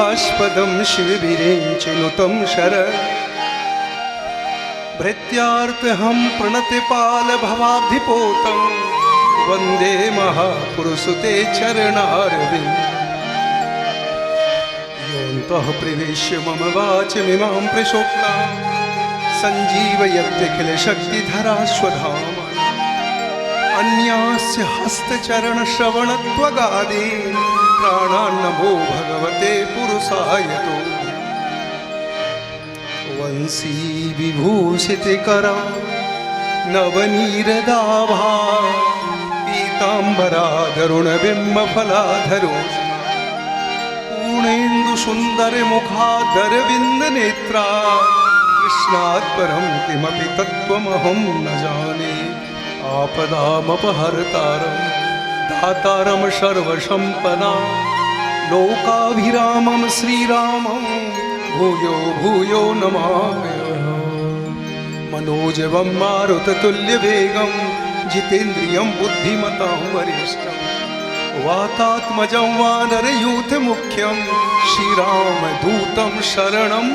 शोकास्पदं शिवविरेञ्चिनुतं शरण भृत्यार्पहं प्रणतिपालभवाब्धिपोतं वन्दे महापुरुषते चरणारविन्द योऽन्तः प्रविश्य मम वाचमिमां प्रशोक्तां सञ्जीवयत्यखिलशक्तिधराश्वधाम अन्यास्य हस्तचरणश्रवणत्वगादि प्राणान्नमो भगवते पुरुषाय तो वंशी विभूषितकरा नवनीरदाभा पीताम्बराधरुणबिम्बफलाधरो पूर्णेन्दुसुन्दरमुखादरविन्दनेत्रा कृष्णात् परं किमपि तत्त्वमहं न जाने आपदामपहर्तारं दातारं सर्वसम्पदां लोकाभिरामं श्रीरामं भूयो भूयो नमाम्यहम् मनोजवं मारुततुल्यवेगं जितेन्द्रियं बुद्धिमतां वरिष्ठं वातात्मजं वानरयूथमुख्यं श्रीरामदूतं शरणं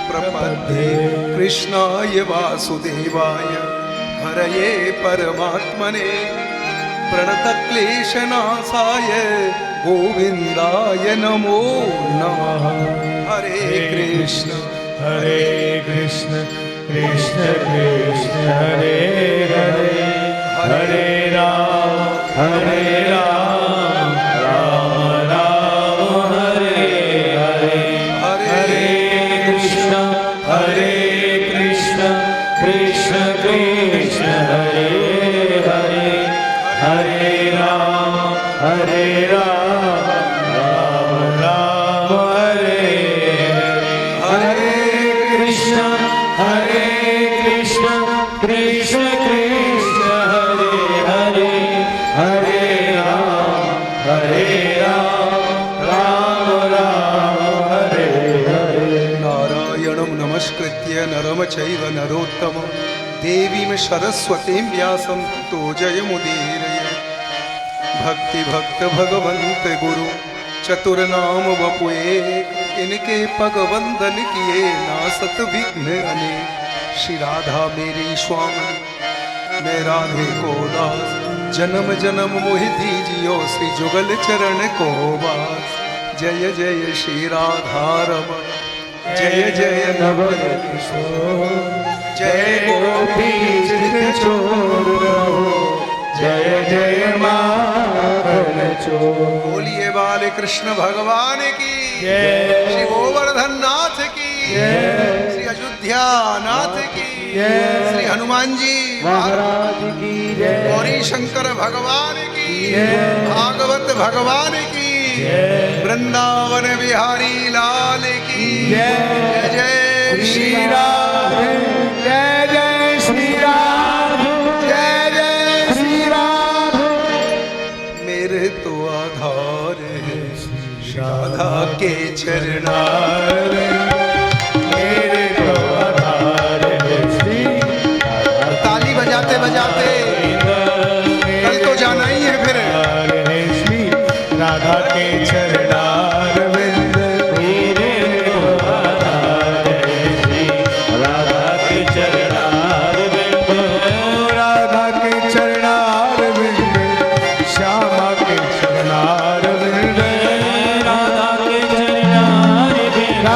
प्रपद्ये कृष्णाय वासुदेवाय हरये परमात्मने प्रणतक्लेशनाशाय गोविन्दाय नमो नमः। हरे कृष्ण कृष्ण कृष्ण हरे हरे हरे राम राम राम हरे हरे हरे कृष्ण कृष्ण कृष्ण हरे हरे हरे राम राम राम हरे हरे कृष्ण कृष्ण कृष्ण हरे हरे हरे राम राम राम हरे हरे। नारायणं नमस्कृत्य नरं चैव नरोत्तमं देवीं सरस्वतीं व्यासं ततो जयमुदीरये। भक्ति भक्त भगवंत गुरु चतुर्नाम बपुए इनके पग वंदन किए नासत विघ्न अनेक। श्री राधा मेरी स्वामी मैं राधे को दास जन्म जन्म मोहि दीजियो श्री जुगल चरण को वास। जय जय श्री राधा रमण जय जय नवल किशोर जय गोपी चोर जय जय माखन चोर। बोलिए बाले कृष्ण भगवान की जय। श्री गोवर्धन नाथ की जय। श्री अयोध्या नाथ की जय। श्री हनुमान जी महाराज की जय। गौरी शंकर भगवान की जय। भागवत भगवान की जय। वृंदावन बिहारी लाल की जय। जय श्री राम जय जय श्री राम जय जय श्री राम। मेरे तो आधार है राधा के चरणा मेरे तो आधार है श्री ताली बजाते बजाते कल तो जाना ही है फिर। श्री राधा के चरणार विंद मेरे तो आधार है श्री राधा के चरणार विंद। राधा के चरणार विंद श्यामा के चरणार विंद राधा के चरणार विंद।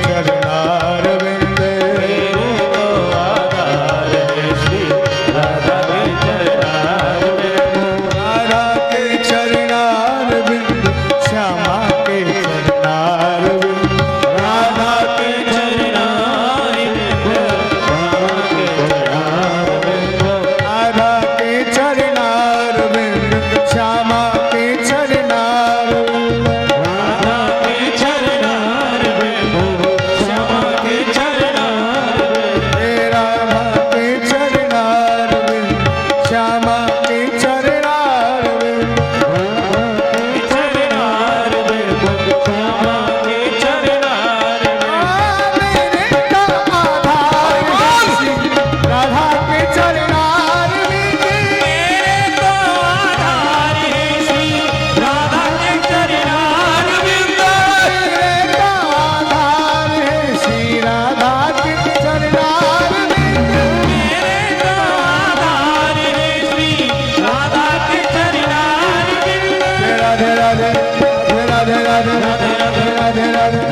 चरणार विंद तो आधार है श्री राधा के चरणार विंद राधा के चरणार विंद श्यामा के चरणार विंद राधा के चरणार विंद राधा के चरणार विंद श्यामा के चरणार विंद राधा के चरणार विंद श्यामा के चरणार विंद हे राधा के चरणार विंद श्यामा के चरणार विंद चरणार विंद श्यामा के चरणार विंद मेरे का आधार है श्री राधा के चरणार विंद मेरे तो आधार है श्री राधा के चरणार विंद मेरे का आधार है श्री राधा के चरणार विंद मेरे तो आधार है श्री राधा के चरणार विंद राधे राधे राधे राधे राधे राधे राधे राधे राधे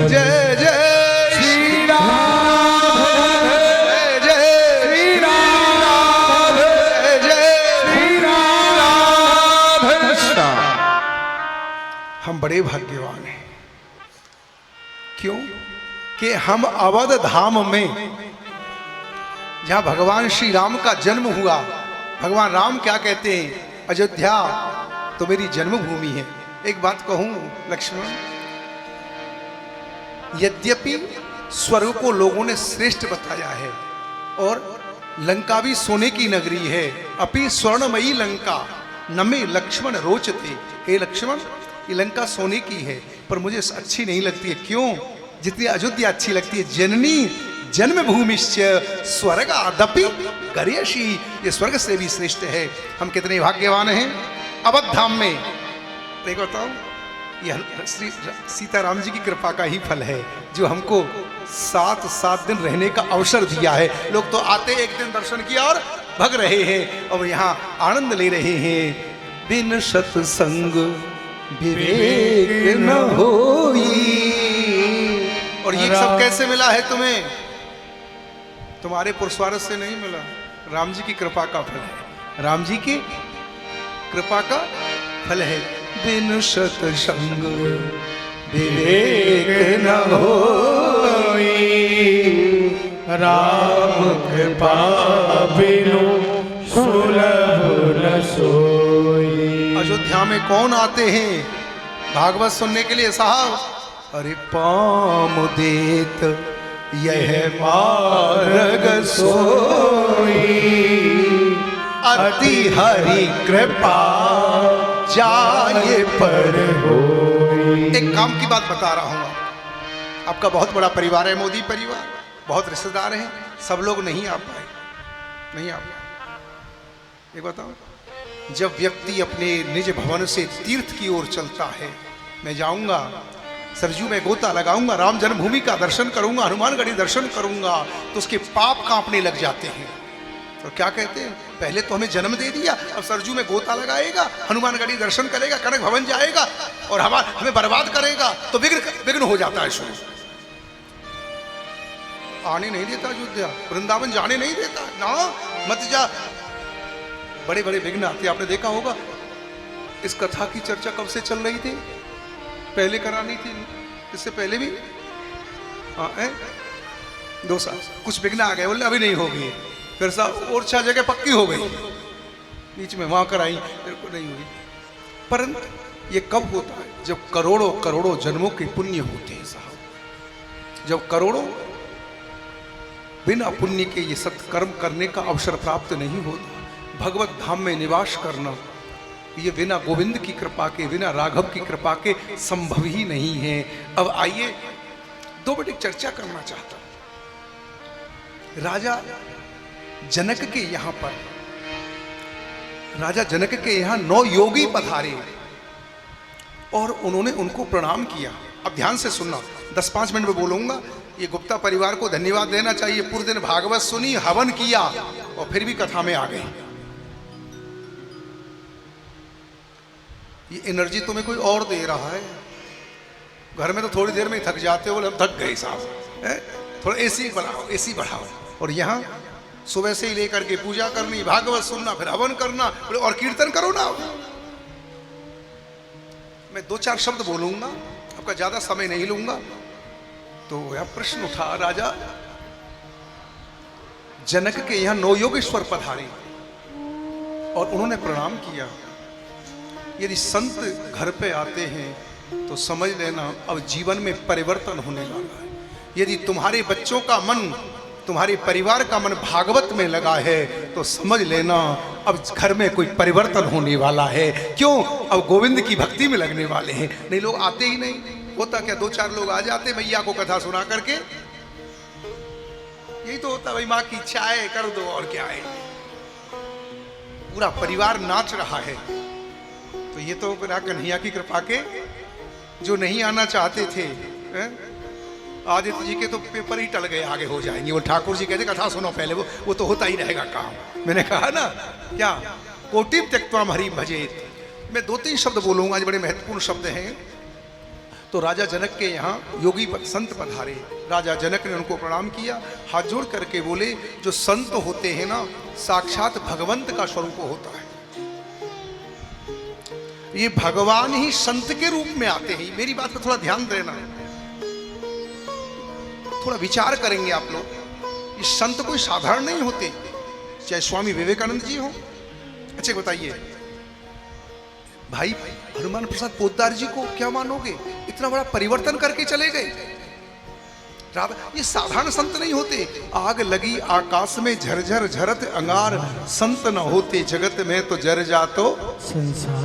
जय जय श्री राम जय जय श्री राम जय जय श्री राम हम बड़े भाग्यवान हैं। क्यों कि हम अवध धाम में जहां भगवान श्री राम का जन्म हुआ, भगवान राम क्या कहते हैं, अयोध्या तो मेरी जन्मभूमि है। एक बात कहूं लक्ष्मण, यद्यपि स्वर्ग को लोगों ने श्रेष्ठ बताया है और लंका भी सोने की नगरी है, अपि स्वर्णमयी लंका नमे लक्ष्मण रोचते। हे लक्ष्मण, ये लंका सोने की है पर मुझे अच्छी नहीं लगती है। क्यों? जितनी अयोध्या अच्छी लगती है। जननी जन्मभूमिश्च स्वर्ग आदपि गर्यशी, ये स्वर्ग से भी श्रेष्ठ है। हम कितने भाग्यवान हैं अवध धाम में। एक बताओ, यह श्री सीताराम जी की कृपा का ही फल है जो हमको 7 दिन रहने का अवसर दिया है। लोग तो आते एक दिन दर्शन किया और भग रहे हैं और यहाँ आनंद ले रहे हैं। बिन सत्संग विवेक न होई। और ये सब कैसे मिला है तुम्हें? तुम्हारे पुरुषार्थ से नहीं मिला, राम जी की कृपा का फल है। राम जी की कृपा का फल है। बिन सत्संग विवेक न होई, राम कृपा बिनु सुलभ न सोई। अयोध्या में कौन आते हैं भागवत सुनने के लिए साहब? अरे पाम देत यह मार्ग सोई, अति हरि कृपा जाए पर होई। एक काम की बात बता रहा हूं, आपका बहुत बड़ा परिवार है, मोदी परिवार, बहुत रिश्तेदार हैं, सब लोग नहीं आ पाए, नहीं आ पाए। एक बताओ, जब व्यक्ति अपने निज भवन से तीर्थ की ओर चलता है, मैं जाऊंगा सरजू में गोता लगाऊंगा, राम जन्मभूमि का दर्शन करूंगा, हनुमानगढ़ी दर्शन करूंगा, तो उसके पाप कांपने लग जाते हैं। तो क्या कहते हैं, पहले तो हमें जन्म दे दिया, अब सरजू में गोता लगाएगा, हनुमानगढ़ी दर्शन करेगा, कनक भवन जाएगा और हमें बर्बाद करेगा, तो विघ्न हो जाता है शुरू। आने नहीं देता अयोध्या, वृंदावन जाने नहीं देता ना, मत जा। बड़े बड़े विघ्न आते, आपने देखा होगा। इस कथा की चर्चा कब से चल रही थी? पहले करानी थी, इससे पहले भी 2 साल। कुछ विघ्न आ गए, बोले अभी नहीं होगी, फिर साहब और 6 जगह पक्की हो गई, बीच में वहां कराई, फिर को नहीं हुई। परंतु ये कब होता है? जब करोड़ों करोड़ों जन्मों के पुण्य होते हैं साहब। जब करोड़ों बिना पुण्य के ये सत्कर्म करने का अवसर प्राप्त नहीं होता। भगवत धाम में निवास करना ये बिना गोविंद की कृपा के, बिना राघव की कृपा के संभव ही नहीं है। अब आइए 2 मिनट चर्चा करना चाहता हूं। राजा जनक के यहां पर, राजा जनक के यहां 9 योगी पधारे और उन्होंने उनको प्रणाम किया। अब ध्यान से सुनना, 10-5 मिनट में बोलूंगा, ये गुप्ता परिवार को धन्यवाद देना चाहिए। पूरे दिन भागवत सुनी, हवन किया और फिर भी कथा में आ गई। ये एनर्जी तुम्हें कोई और दे रहा है। घर में तो थोड़ी देर में थक जाते हो, बोले हम थक गए साहब, थोड़ा एसी बढ़ाओ, एसी बढ़ाओ। और यहाँ सुबह से ही लेकर के पूजा करनी, भागवत सुनना, फिर हवन करना, बोले और कीर्तन करो ना। मैं 2-4 शब्द बोलूंगा, आपका ज्यादा समय नहीं लूंगा। तो यह प्रश्न उठा, राजा जनक के यहाँ 9 योगेश्वर पधारे और उन्होंने प्रणाम किया। यदि संत घर पे आते हैं तो समझ लेना अब जीवन में परिवर्तन होने वाला है। यदि तुम्हारे बच्चों का मन, तुम्हारे परिवार का मन भागवत में लगा है तो समझ लेना अब घर में कोई परिवर्तन होने वाला है। क्यों? अब गोविंद की भक्ति में लगने वाले हैं। नहीं, लोग आते ही नहीं। होता क्या, 2-4 लोग आ जाते मैया को कथा सुना करके, यही तो होता, भाई माँ की इच्छा है कर दो, और क्या है। पूरा परिवार नाच रहा है। तो ये तो बिना कन्हैया की कृपा के जो नहीं आना चाहते थे, आदित्य जी के तो पेपर ही टल गए, आगे हो जाएंगे। वो ठाकुर जी कहते कथा सुनो पहले, वो तो होता ही रहेगा काम। मैंने कहा ना क्या, कोटिम त्यक्त्वा हरिम भजेत। मैं 2-3 शब्द बोलूंगा, आज बड़े महत्वपूर्ण शब्द हैं। तो राजा जनक के यहाँ योगी संत पधारे। राजा जनक ने उनको प्रणाम किया, हाथ जोड़ करके बोले, जो संत होते हैं ना, साक्षात भगवंत का स्वरूप होता है। ये भगवान ही संत के रूप में आते हैं। मेरी बात पर थोड़ा ध्यान देना, थोड़ा विचार करेंगे आप लोग। ये संत कोई साधारण नहीं होते, चाहे स्वामी विवेकानंद जी हो। अच्छा बताइए भाई, हनुमान प्रसाद पोद्दार जी को क्या मानोगे, इतना बड़ा परिवर्तन करके चले गए। ये साधारण संत नहीं होते। आग लगी आकाश में झरझर झरत अंगार, संत न होते जगत में तो जर जातो संसार।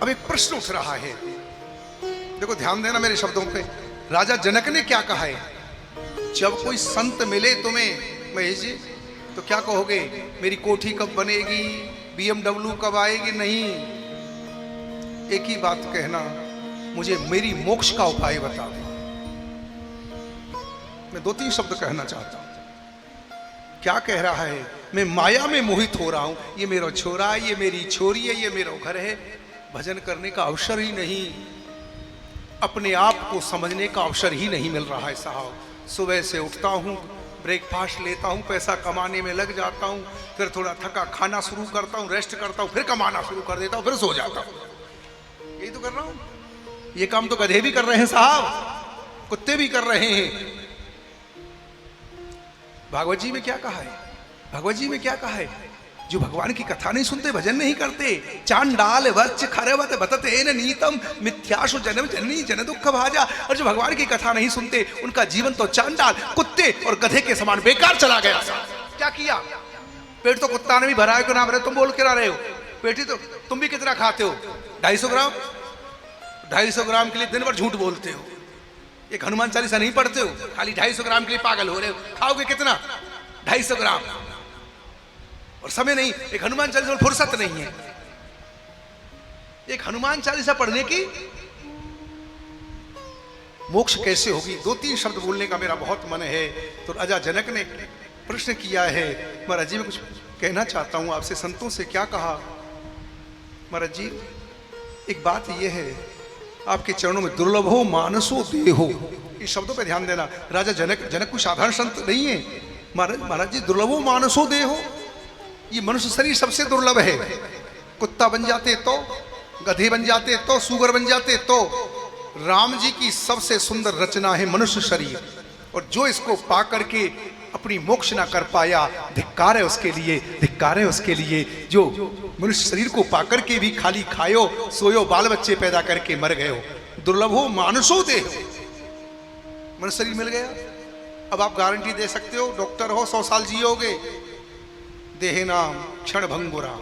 अब एक प्रश्न उठ रहा है, देखो ध्यान देना मेरे शब्दों पे। राजा जनक ने क्या कहा है, जब कोई संत मिले तुम्हें महेश जी, तो क्या कहोगे, मेरी कोठी कब बनेगी, BMW कब आएगी? नहीं, एक ही बात कहना, मुझे मेरी मोक्ष का उपाय बता दो। मैं 2-3 शब्द कहना चाहता हूं। क्या कह रहा है, मैं माया में मोहित हो रहा हूं, ये मेरा छोरा है, ये मेरी छोरी है, ये मेरा घर है। भजन करने का अवसर ही नहीं, अपने आप को समझने का अवसर ही नहीं मिल रहा है साहब। सुबह से उठता हूँ, ब्रेकफास्ट लेता हूँ, पैसा कमाने में लग जाता हूँ, फिर थोड़ा थका खाना शुरू करता हूँ, रेस्ट करता हूँ, फिर कमाना शुरू कर देता हूँ, फिर सो जाता हूँ। यही तो कर रहा हूँ। ये काम तो गधे भी कर रहे हैं साहब, कुत्ते भी कर रहे हैं। भागवत जी में क्या कहा है, भागवत जी में क्या कहा है, जो भगवान की कथा नहीं सुनते, भजन नहीं करते, चांडाल वच्च खरवत बतते न नीतम मिथ्याशु जन्म जननी जन दुख भाजा। और जो भगवान की कथा नहीं सुनते, उनका जीवन तो चांडाल, कुत्ते और गधे के समान बेकार चला गया। क्या किया, पेट तो कुत्ता ने भी भरा है, क्यों ना भरे, तुम बोल के रहे हो। पेटी तो तुम भी कितना खाते हो, 250 ग्राम, 250 ग्राम के लिए दिन भर झूठ बोलते हो। एक हनुमान चालीसा नहीं पढ़ते हो, खाली 250 ग्राम के लिए पागल हो रहे हो। खाओगे कितना, 250 ग्राम, और समय नहीं। एक हनुमान चालीसा फुर्सत नहीं है, एक हनुमान चालीसा पढ़ने की मोक्ष कैसे होगी। 2-3 शब्द बोलने का मेरा बहुत मन है। तो राजा जनक ने प्रश्न किया है, महाराज जी मैं कुछ कहना चाहता हूं आपसे, संतों से क्या कहा। महाराज जी एक बात यह है, आपके चरणों में दुर्लभो मानसो देहो, इस शब्दों पे ध्यान देना। राजा जनक कोई साधारण संत नहीं है। महाराज जी दुर्लभो मानसो देहो, ये मनुष्य शरीर सबसे दुर्लभ है। कुत्ता बन जाते तो, गधे बन जाते तो, सूगर बन जाते तो, राम जी की सबसे सुंदर रचना है मनुष्य शरीर। और जो इसको पा करके अपनी मोक्ष ना कर पाया, धिक्कार है उसके लिए, धिक्कार है उसके लिए। जो मनुष्य शरीर को पाकर के भी खाली खायो सोयो, बाल बच्चे पैदा करके मर गए हो। दुर्लभो मानसो देहो, मनुष्य शरीर मिल गया। अब आप गारंटी दे सकते हो, डॉक्टर हो 100 साल जियोगे। देहे नाम क्षण भंगुरा।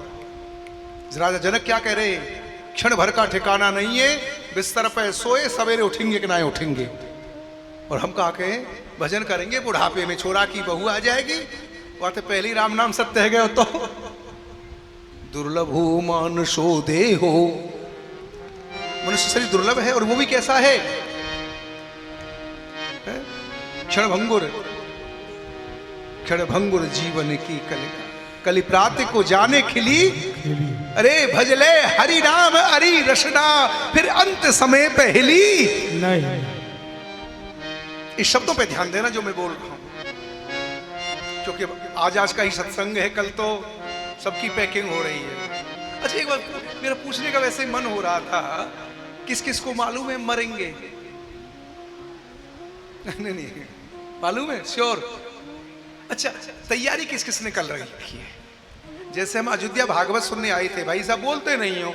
राजा जनक क्या कह रहे हैं, क्षण भर का ठिकाना नहीं है, बिस्तर पे सोए सवेरे उठेंगे कि ना उठेंगे। और हम कहा कहें भजन करेंगे, बुढ़ापे में छोरा की बहू आ जाएगी, वह तो पहली राम नाम सत्य है गए तो। दुर्लभो मानसो देहो, मनुष्य शरीर दुर्लभ है। और वो भी कैसा है, क्षणभंगुर जीवन की कलिका, कलि प्रात को जाने खिली, अरे भजले हरि नाम हरि रसना, फिर अंत समय पे हिली। नहीं, इस शब्दों पे ध्यान देना जो मैं बोल रहा हूं, क्योंकि आज का ही सत्संग है, कल तो सबकी पैकिंग हो रही है। अच्छा, एक बार मेरा पूछने का वैसे ही मन हो रहा था, किस किस को मालूम है मरेंगे? नहीं मालूम है, श्योर। अच्छा, तैयारी किस किस ने कर रखी है? जैसे हम अयोध्या भागवत सुनने आए थे, भाई साहब बोलते नहीं हो,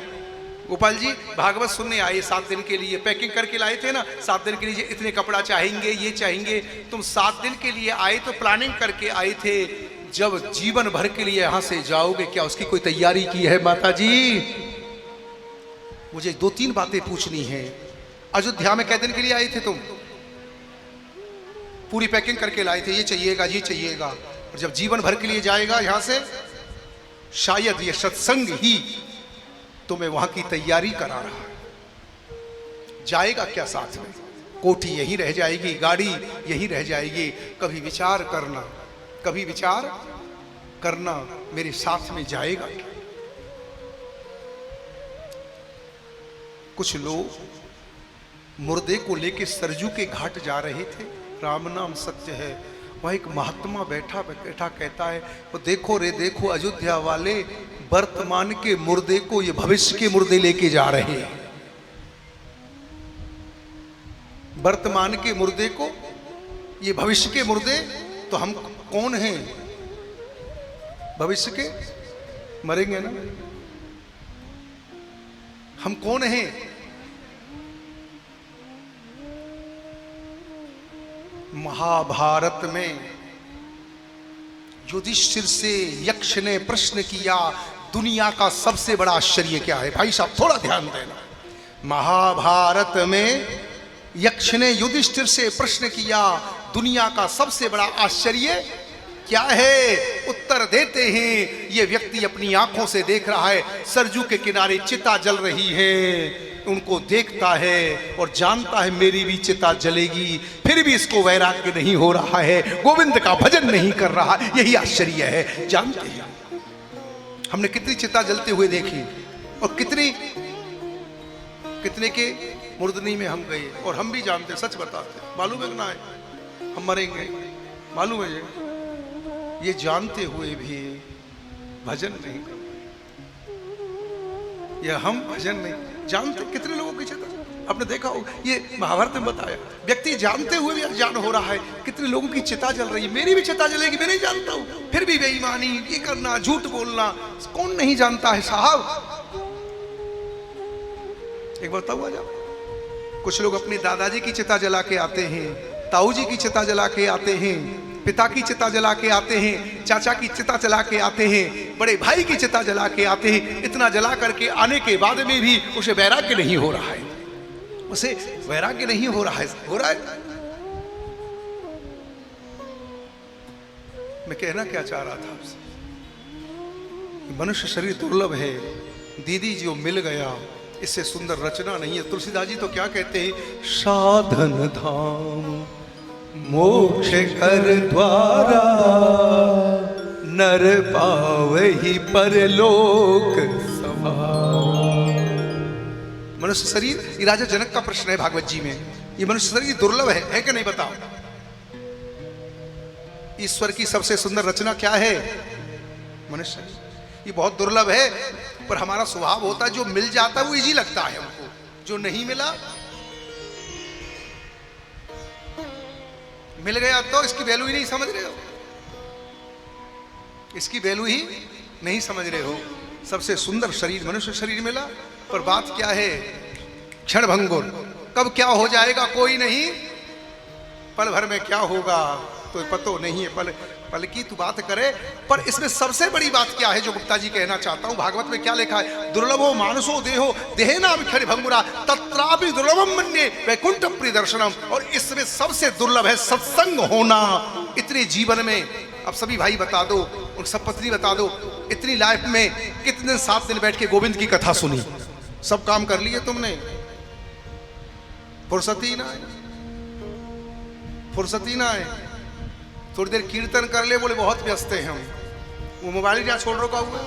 गोपाल जी भागवत सुनने आए 7 दिन के लिए, पैकिंग करके लाए थे ना, 7 दिन के लिए इतने कपड़ा चाहेंगे, ये चाहेंगे। तुम 7 दिन के लिए आए तो प्लानिंग करके आए थे, जब जीवन भर के लिए यहां से जाओगे, क्या उसकी कोई तैयारी की है माता जी? मुझे 2-3 बातें पूछनी है। अयोध्या में कै दिन के लिए आए थे तुम? पूरी पैकिंग करके लाए थे, ये चाहिएगा ये चाहिएगा, और जब जीवन भर के लिए जाएगा यहां से, शायद ये सत्संग ही तुम्हें वहां की तैयारी करा रहा है। जाएगा क्या साथ में? कोठी यहीं रह जाएगी, गाड़ी यहीं रह जाएगी। कभी विचार करना, कभी विचार करना, मेरे साथ में जाएगा क्या? कुछ लोग मुर्दे को लेके सरजू के घाट जा रहे थे, राम नाम सत्य है। वह एक महात्मा बैठा कहता है, वो देखो रे देखो, अयोध्या वाले वर्तमान के मुर्दे को ये भविष्य के मुर्दे लेके जा रहे हैं। वर्तमान के मुर्दे को ये भविष्य के मुर्दे, तो हम कौन हैं? भविष्य के, मरेंगे ना, हम कौन हैं? महाभारत में युधिष्ठिर से यक्ष ने प्रश्न किया, दुनिया का सबसे बड़ा आश्चर्य क्या है? भाई साहब थोड़ा ध्यान देना। महाभारत में यक्ष ने युधिष्ठिर से प्रश्न किया, दुनिया का सबसे बड़ा आश्चर्य क्या है? उत्तर देते हैं, ये व्यक्ति अपनी आंखों से देख रहा है, सरजू के किनारे चिता जल रही है, उनको देखता है और जानता है मेरी भी चिता जलेगी, फिर भी इसको वैराग्य नहीं हो रहा है, गोविंद का भजन नहीं कर रहा। यही आश्चर्य है। जानते हैं हमने कितनी चिता जलते हुए देखी, और कितने के मुर्दनी में हम गए, और हम भी जानते, सच बताते, मालूम है ना है हम मरेंगे, मालूम है ये जानते हुए भी भजन नहीं करते। ये हम भजन नहीं जानते। कितने लोगों की चिता, आपने देखा हो, ये महाभारत में बताया, व्यक्ति जानते हुए भी अज्ञान हो रहा है, कितने लोगों की चिता जल रही है। मेरी भी चिता जलेगी, मैं नहीं जानता हूं, फिर भी बेईमानी ये करना, झूठ बोलना, कौन नहीं जानता है साहब? एक बार बताऊं आज, कुछ लोग अपने दादाजी की चिता जला के आते हैं, ताऊ जी की चिता जला के आते हैं, पिता की चिता जला के आते हैं, चाचा की चिता जला के आते हैं, बड़े भाई की चिता जला के आते हैं। इतना जला करके आने के बाद में भी उसे वैराग्य नहीं हो रहा है, उसे वैराग्य नहीं हो रहा है। मैं कहना क्या चाह रहा था आपसे, मनुष्य शरीर दुर्लभ है, दीदी जो मिल गया, इससे सुंदर रचना नहीं है। तुलसीदास जी तो क्या कहते हैं, साधन धाम मोक्ष कर द्वारा, नर पावहि परलोक सवारा। मनुष्य शरीर, ये राजा जनक का प्रश्न है भागवत जी में, ये मनुष्य शरीर दुर्लभ है कि नहीं? बताओ, ईश्वर की सबसे सुंदर रचना क्या है? मनुष्य। ये बहुत दुर्लभ है, पर हमारा स्वभाव होता है, जो मिल जाता है वो इजी लगता है हमको, जो नहीं मिला, मिल गया तो इसकी वैल्यू ही नहीं समझ रहे हो, इसकी वैल्यू ही नहीं समझ रहे हो। सबसे सुंदर शरीर मनुष्य शरीर मिला, पर बात क्या है, क्षणभंगुर, कब क्या हो जाएगा कोई नहीं, पल भर में क्या होगा तो पतो नहीं है। पल की तू बात करे, पर इसमें सबसे बड़ी बात क्या है जो गुप्ता जी कहना चाहता हूं, भागवत में क्या लिखा है, दुर्लभो मानसो देहो देहेनाम क्षणभंगुरा तत्रापि दुर्लभम मन्ये वैकुंठ प्रियदर्शनम। और इसमें सबसे दुर्लभ है सत्संग होना इतने जीवन में। अब सभी भाई बता दो, उन सब पत्नी बता दो, इतनी लाइफ में कितने 7 दिन बैठ के गोविंद की कथा सुनी? सब काम कर लिए तुमने, फुर्सत ही ना है, फुर्सत ही ना है। थोड़ी देर कीर्तन कर ले, बोले बहुत व्यस्त हैं हम। वो मोबाइल क्या छोड़ रखा हुआ है।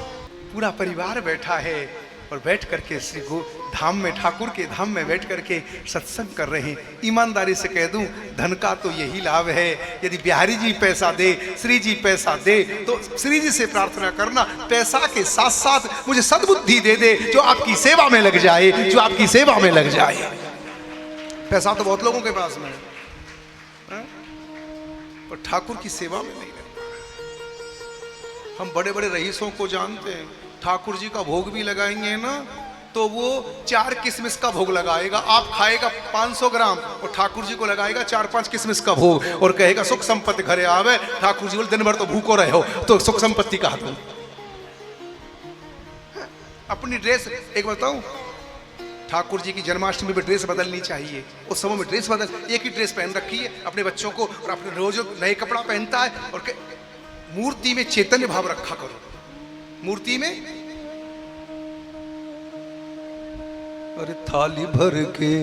पूरा परिवार बैठा है और बैठ करके श्री गो धाम में, ठाकुर के धाम में बैठ करके सत्संग कर रहे हैं। ईमानदारी से कह दूं, धन का तो यही लाभ है। यदि बिहारी जी पैसा दे, श्री जी पैसा दे, तो श्री जी से प्रार्थना करना पैसा के साथ साथ मुझे सद्बुद्धि दे दे, जो आपकी सेवा में लग जाए, जो आपकी सेवा में लग जाए। पैसा तो बहुत लोगों के पास में है, पर ठाकुर की सेवा में नहीं लगता। हम बड़े बड़े रईसों को जानते हैं, ठाकुर जी का भोग भी लगाएंगे ना, तो वो 4 किशमिश का भोग लगाएगा। आप खाएगा 500 ग्राम और ठाकुर जी को लगाएगा 4-5 किशमिश का भोग और कहेगा सुख संपत्ति घरे आवे। ठाकुर जी बोले दिन भर तो भूखो रहे हो, तो सुख संपत्ति कहा तुम। अपनी ड्रेस एक बताऊं, ठाकुर जी की जन्माष्टमी में ड्रेस बदलनी चाहिए। उस समय में ड्रेस बदल, एक ही ड्रेस पहन रखी है अपने बच्चों को, और अपने रोज नए कपड़ा पहनता है। और मूर्ति में चैतन्य भाव रखा करो। मूर्ति में अरे थाली भर के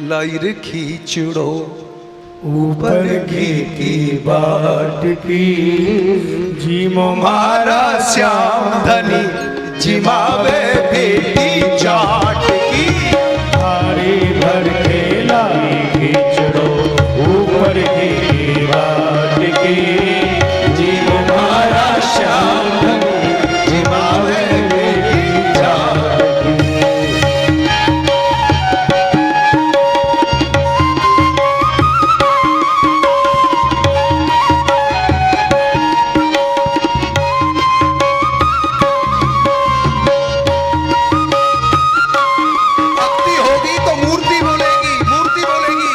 लाई रे खींचड़ो, ऊपर घी की बाट की, जीमो मारा श्याम धनी जिमावे बेटी जाट की। थाली भर के लाई खींचड़ो, ऊपर घी की बाट की, जीमो मारा श्याम धनी जिमावे बेटी जाट की। भक्ति होगी तो मूर्ति बोलेगी, मूर्ति बोलेगी।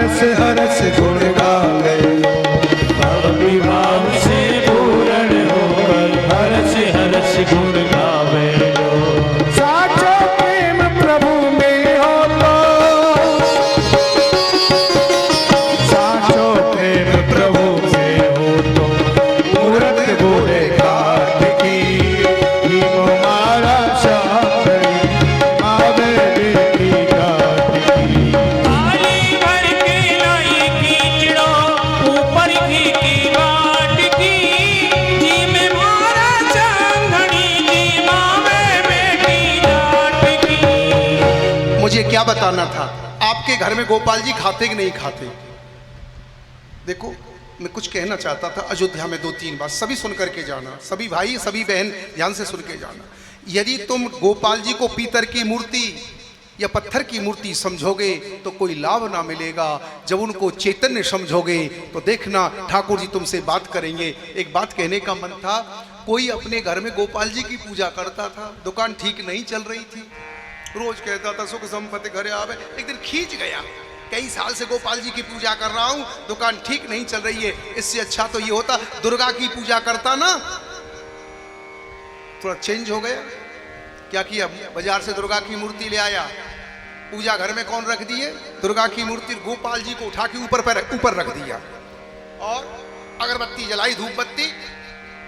हरस हरस गुण गावे भक्ति भाव से पूर्ण होकर हर्ष हर्ष गुण गावे साचो प्रेम प्रभु में हो तो साचो प्रेम प्रभु में हो तो मूरत बोले काट की हीनो मारा शाकरी आवे बेटी काट की थाली भर के लाई कीचड़ो ऊपर की बाट की जी में मारा चांदनी जी मावे बेटी जाट की। मुझे क्या बताना था, आपके घर में गोपाल जी खाते कि नहीं खाते? देखो, मैं कुछ कहना चाहता था अयोध्या में 2-3 बात, सभी सुन करके जाना, सभी भाई सभी बहन ध्यान से सुन के जाना। यदि तुम गोपाल जी को पीतल की मूर्ति या पत्थर की मूर्ति समझोगे तो कोई लाभ ना मिलेगा। जब उनको चैतन्य समझोगे तो देखना ठाकुर जी तुमसे बात करेंगे। एक बात कहने का मन था, कोई अपने घर में गोपाल जी की पूजा करता था, दुकान ठीक नहीं चल रही थी, रोज कहता था सुख संपत्ति घरे आवे। एक दिन खींच गया, कई साल से गोपाल जी की पूजा कर रहा हूं, दुकान ठीक नहीं चल रही है, इससे अच्छा तो ये होता दुर्गा की पूजा करता ना। थोड़ा चेंज हो गया। क्या किया, बाजार से दुर्गा की मूर्ति ले आया, पूजा घर में कौन रख दिए? दुर्गा की मूर्ति। गोपाल जी को उठा के ऊपर रख दिया और अगरबत्ती जलाई, धूप बत्ती,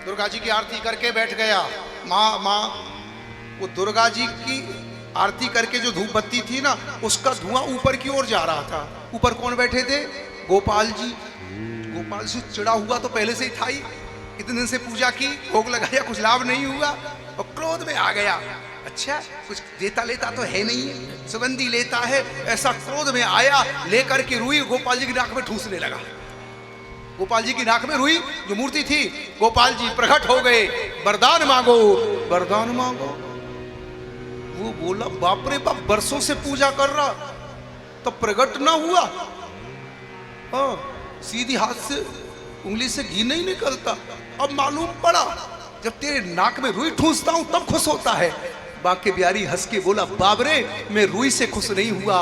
दुर्गा जी की आरती करके बैठ गया। माँ माँ, वो दुर्गा जी की आरती करके जो धूप बत्ती थी ना, उसका धुआं ऊपर की ओर जा रहा था। ऊपर कौन बैठे थे? गोपाल जी। गोपाल जी चिड़ा हुआ तो पहले से ही था ही, इतने दिन से पूजा की, भोग लगाया, कुछ लाभ नहीं हुआ और क्रोध में आ गया। अच्छा, कुछ देता लेता तो है नहीं है, सुगंधी लेता है, ऐसा क्रोध में आया, लेकर के रुई गोपाल जी की नाक में ठूसने लगा। गोपाल जी की नाक में रुई जो मूर्ति थी, गोपाल जी प्रकट हो गए, वरदान मांगो, वरदान मांगो। वो बोला बाप रे बाप, बरसों से पूजा कर रहा तब प्रकट ना हुआ। हाँ, सीधी हाथ से उंगली से घी नहीं निकलता, अब मालूम पड़ा जब तेरे नाक में रुई ठूसता हूं तब खुश होता है। बाके बिहारी हंस के बोला, बाबरे मैं रुई से खुश नहीं हुआ,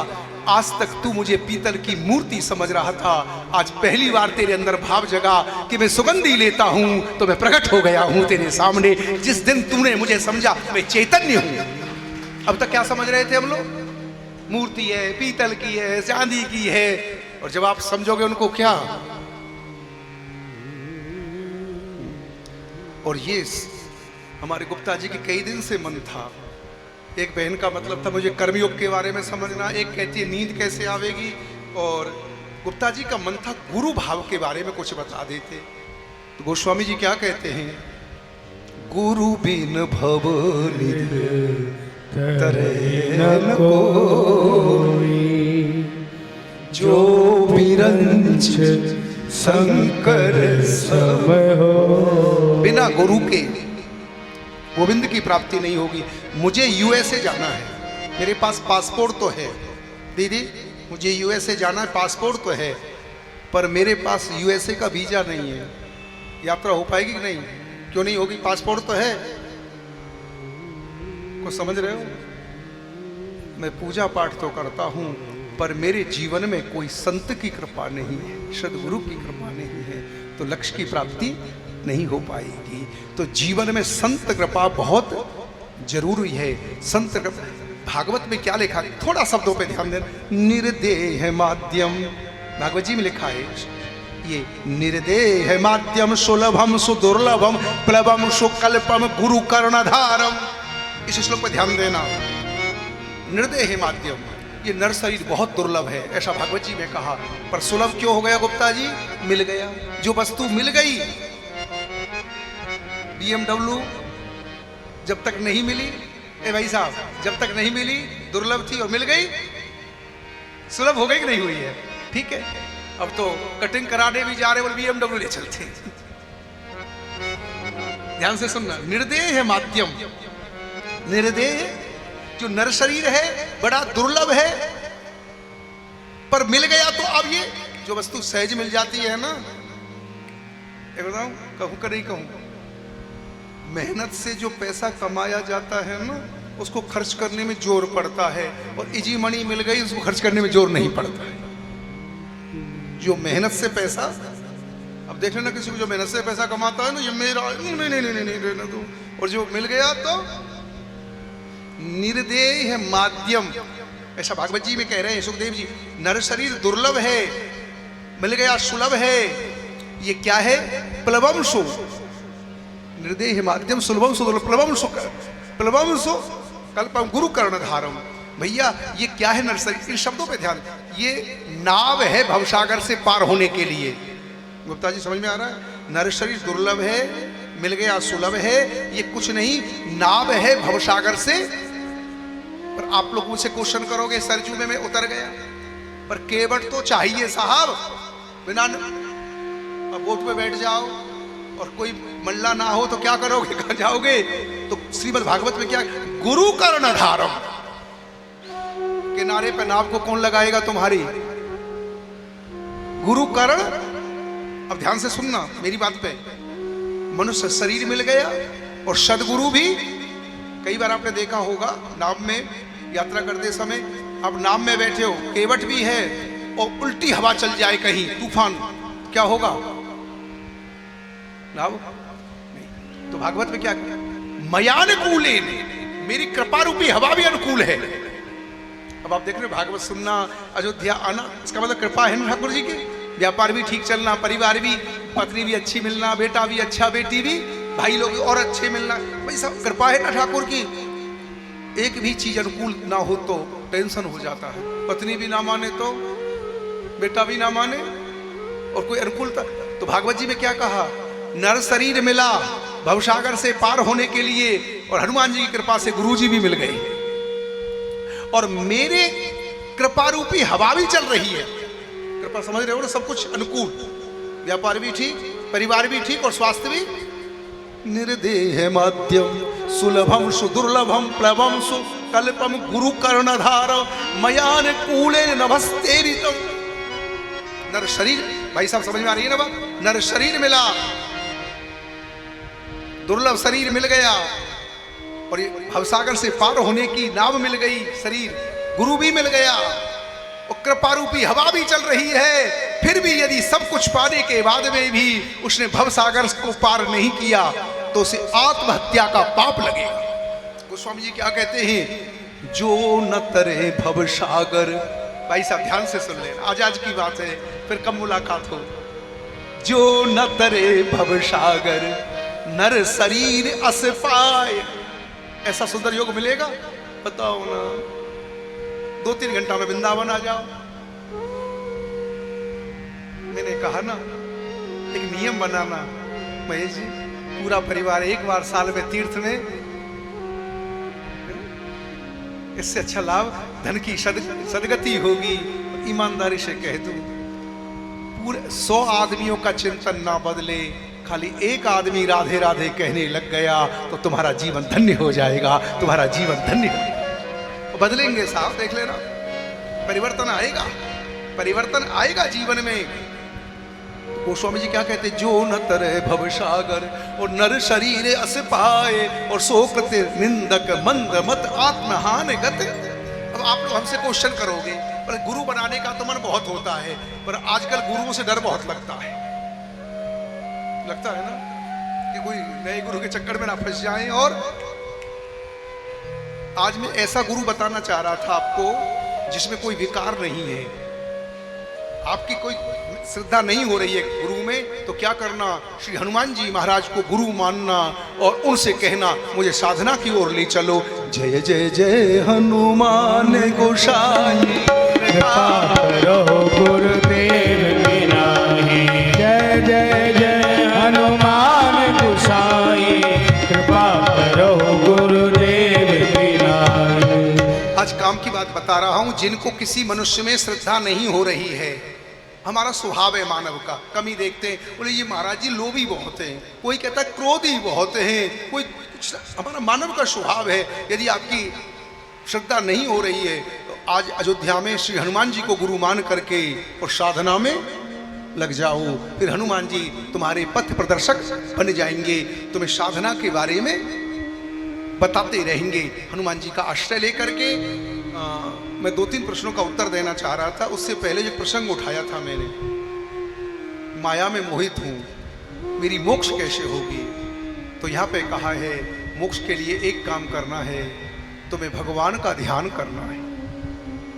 आज तक तू मुझे पीतल की मूर्ति समझ रहा था, आज पहली बार तेरे अंदर भाव जगा कि मैं सुगंधी लेता हूं तो मैं प्रकट हो गया हूं तेरे सामने। जिस दिन तूने मुझे समझा मैं चैतन्य हूं। अब तक क्या समझ रहे थे हम लोग? मूर्ति है, पीतल की है, चांदी की है, और जब आप समझोगे उनको क्या। और ये हमारे गुप्ता जी की कई दिन से मन था। एक बहन का मतलब था मुझे कर्मयोग के बारे में समझना, एक कहती है नींद कैसे आवेगी, और गुप्ता जी का मन था गुरु भाव के बारे में कुछ बता देते। तो गोस्वामी जी क्या कहते हैं, गुरु बिन भव निधि तरे न कोई, जो बिरंच शंकर समय हो। बिना गुरु के गोविंद की प्राप्ति नहीं होगी। मुझे यूएसए जाना है, मेरे पास पासपोर्ट तो है दीदी, मुझे यूएसए जाना है, पासपोर्ट तो है, पर मेरे पास यूएसए का वीजा नहीं है। यात्रा हो पाएगी कि नहीं? क्यों नहीं होगी? पासपोर्ट तो है। को समझ रहे हो? मैं पूजा पाठ तो करता हूं, पर मेरे जीवन में कोई संत की कृपा नहीं है, सदगुरु की कृपा नहीं है, तो लक्ष्य की प्राप्ति नहीं हो पाएगी। तो जीवन में संत कृपा बहुत जरूरी है। संत कृपा, भागवत में क्या लिखा है, थोड़ा शब्दों पे ध्यान देना। निर्देह माध्यम, भागवत जी में लिखा है ये, निर्देह माध्यम सुलभम सुदुर्लभम प्लवम सुकल्पम गुरु कर्णधारम। इस श्लोक पर ध्यान देना। निर्देह माध्यम, ये नर शरीर बहुत दुर्लभ है, ऐसा भागवत जी ने कहा, पर सुलभ क्यों हो गया गुप्ता जी? मिल गया। जो वस्तु मिल गई, BMW जब तक नहीं मिली, ए भाई साहब, जब तक नहीं मिली दुर्लभ थी, और मिल गई सुलभ हो गई कि नहीं हुई है? ठीक है, अब तो कटिंग कराने भी जा रहे, बोल BMW ले चलते। ध्यान से सुनना, निर्देह है माध्यम, निर्देह जो नर शरीर है बड़ा दुर्लभ है, पर मिल गया तो अब ये जो वस्तु सहज मिल जाती है ना, एक बताऊं, कहूं का नहीं कहूं, मेहनत से जो पैसा कमाया जाता है ना, उसको खर्च करने में जोर पड़ता है, और इजी मनी मिल गई उसको खर्च करने में जोर नहीं पड़ता है। जो मेहनत से पैसा, अब देख लेना किसी को जो मेहनत से पैसा कमाता है ना, ये मेरा नहीं रहना दो, और जो मिल गया तो निर्देह माध्यम, ऐसा भागवत जी में कह रहे हैं सुखदेव जी। नर शरीर दुर्लभ है, मिल गया सुलभ है, ये क्या है? प्लवम सु, निर्देह माध्यम सुलभम सु प्लवम सु, प्लवम सु कल्पम गुरु कर्णधारम। भैया ये क्या है? नर शरीर, इन शब्दों पे ध्यान, ये नाव है भवसागर से पार होने के लिए। गुप्ता जी समझ में आ रहा है? नर शरीर दुर्लभ है, मिल गया सुलभ है, ये कुछ नहीं, नाव है भवसागर से। पर आप लोग मुझसे क्वेश्चन करोगे, सरजू में मैं उतर गया, पर केवट तो चाहिए साहब, बिना अब बोट पे बैठ जाओ और कोई मल्ला ना हो तो क्या करोगे, कहाँ जाओगे? तो श्रीमद् भागवत में क्या, गुरु कर्णधारम, किनारे पे नाव को कौन लगाएगा तुम्हारी? गुरु कर्ण। अब ध्यान से सुनना मेरी बात पे, मनुष्य शरीर मिल गया और सदगुरु भी। कई बार आपने देखा होगा नाव में यात्रा करते समय, अब नाव में बैठे हो, केवट भी है और उल्टी हवा चल जाए कहीं, तूफान, क्या होगा? नाव नहीं। तो भागवत में क्या, मयानुकूलेन, मेरी कृपा रूपी हवा भी अनुकूल है। अब आप देख रहे हो भागवत सुनना, अयोध्या आना, इसका मतलब कृपा है ना ठाकुर जी की। व्यापार भी ठीक चलना, परिवार भी, पत्नी भी अच्छी मिलना, बेटा भी अच्छा, बेटी भी, भाई लोग और अच्छे मिलना, भाई सब कृपा है ना ठाकुर की। एक भी चीज अनुकूल ना हो तो टेंशन हो जाता है, पत्नी भी ना माने तो, बेटा भी ना माने, और कोई अनुकूलता। तो भागवत जी में क्या कहा, नर शरीर मिला भवसागर से पार होने के लिए, और हनुमान जी की कृपा से गुरु जी भी मिल गए, और मेरे कृपा रूपी हवा भी चल रही है। कृपा समझ रहे हो ना, सब कुछ अनुकूल, व्यापार भी ठीक, परिवार भी ठीक, और स्वास्थ्य भी। निर्देह माध्यम सुलभम सुदुर्लभम प्लवम सु कल्पम गुरु कर्णधार मयान कूले नभस्तेरितम। नर शरीर, भाई साहब समझ में आ रही है ना बात? नर शरीर मिला, दुर्लभ शरीर मिल गया, और ये भवसागर से पार होने की नाव मिल गई, शरीर, गुरु भी मिल गया, और कृपा रूपी हवा भी चल रही है। फिर भी यदि सब कुछ पाने के बाद में भी उसने भवसागर को पार नहीं किया तो उसे आत्महत्या का पाप लगेगा। गोस्वामी जी क्या कहते हैं, जो न तरे भवसागर। भाई साहब ध्यान से सुन लेना, आज की बात है, फिर कब मुलाकात हो। जो न तरे भवसागर नर शरीर अस पाए, ऐसा सुंदर योग मिलेगा? बताओ ना, 2-3 घंटा में वृंदावन आ जाओ। मैंने कहा ना, एक नियम बनाना महेश जी, पूरा परिवार एक बार साल में तीर्थ में, इससे अच्छा लाभ धन की सदगति होगी। ईमानदारी से कह दूं, पूरे 100 आदमियों का चिंतन ना बदले, खाली एक आदमी राधे राधे कहने लग गया तो तुम्हारा जीवन धन्य हो जाएगा, तुम्हारा जीवन धन्य हो। बदलेंगे साहब, देख लेना, परिवर्तन आएगा, परिवर्तन आएगा जीवन में। गोस्वामी जी क्या कहते, जो न तरे भवसागर और नर शरीर अस पाए, और सो कृते निंदक मंद मत आत्महान गत। अब आप लोग हमसे क्वेश्चन करोगे, पर गुरु बनाने का तो मन बहुत होता है, पर आजकल गुरुओं से डर बहुत लगता है ना, कि कोई नए गुरु के चक्कर में ना फंस जाएं। और आज मैं ऐसा गुरु बताना चाह रहा था आपको जिसमें कोई विकार नहीं है। आपकी कोई श्रद्धा नहीं हो रही है गुरु में, तो क्या करना, श्री हनुमान जी महाराज को गुरु मानना और उनसे कहना मुझे साधना की ओर ले चलो। जय जय जय हनुमान गोसाई, कृपा करो गुरुदेव बिनाही। जय जय जय हनुमान गोसाई, कृपा करो गुरुदेव बिनाही। आज काम की बात बता रहा हूं, जिनको किसी मनुष्य में श्रद्धा नहीं हो रही है। हमारा स्वभाव है मानव का, कमी देखते हैं, बोले ये महाराज जी लोभी बहुत हैं, कोई कहता है क्रोधी बहुत हैं, कोई कुछ, हमारा मानव का स्वभाव है। यदि आपकी श्रद्धा नहीं हो रही है तो आज अयोध्या में श्री हनुमान जी को गुरु मान करके और साधना में लग जाओ, फिर हनुमान जी तुम्हारे पथ प्रदर्शक बन जाएंगे, तुम्हें साधना के बारे में बताते रहेंगे। हनुमान जी का आश्रय लेकर के मैं 2-3 प्रश्नों का उत्तर देना चाह रहा था। उससे पहले जो प्रसंग उठाया था मैंने, माया में मोहित हूं, मेरी मोक्ष कैसे होगी। तो यहाँ पे कहा है मोक्ष के लिए एक काम करना है, तुम्हें भगवान का ध्यान करना है।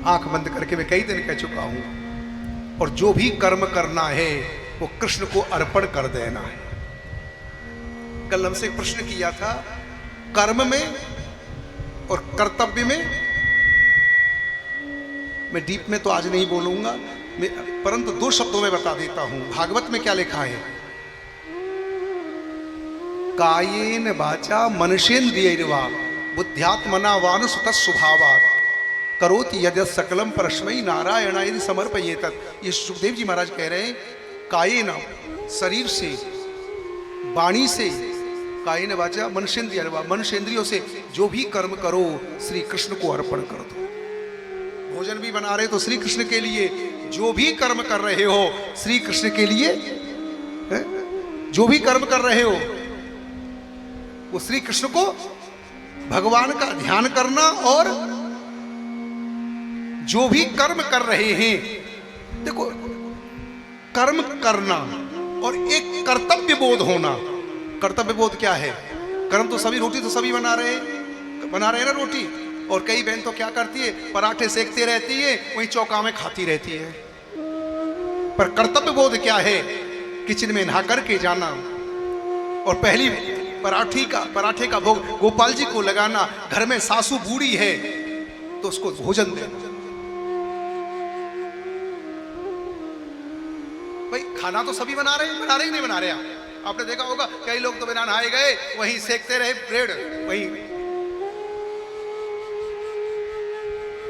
आंख बंद करके मैं कई दिन कह चुका हूं, और जो भी कर्म करना है वो कृष्ण को अर्पण कर देना है। कल हमसे एक प्रश्न किया था, कर्म में और कर्तव्य में, मैं डीप में तो आज नहीं बोलूंगा, परंतु 2 शब्दों में बता देता हूं। भागवत में क्या लिखा है, कायेन वाचा मनसेन्द्रियैर्वा बुद्ध्यात्मना वानुसुत स्वभावात् करोति यद् सकलम परस्मै नारायणाय समर्पयेत। ये सुखदेव जी महाराज कह रहे हैं, कायेन शरीर से, वाणी से, कायेन वाचा मनसेन्द्रियैर्वा मनसेन्द्रियों से जो भी कर्म करो श्री कृष्ण को अर्पण कर दो। भोजन भी बना रहे तो श्री कृष्ण के लिए, जो भी कर्म कर रहे हो श्री कृष्ण के लिए, जो भी कर्म कर रहे हो वो श्री कृष्ण को, भगवान का ध्यान करना। और जो भी कर्म कर रहे हैं, देखो कर्म करना और एक कर्तव्य बोध होना। कर्तव्य बोध क्या है, कर्म तो सभी, रोटी तो सभी बना रहे हैं ना रोटी, और कई बहन तो क्या करती है, पराठे सेकते रहती है, वहीं चौका में खाती रहती है। पर कर्तव्य बोध क्या है, किचन में नहा करके जाना और पहली पराठे का भोग गोपाल जी को लगाना। घर में सासू बूढ़ी है तो उसको भोजन देना। भाई खाना तो सभी बना रहे हैं नहीं बना रहे हैं। आपने देखा होगा कई लोग तो बिना नहाए गए वहीं सेकते रहे ब्रेड वहीं।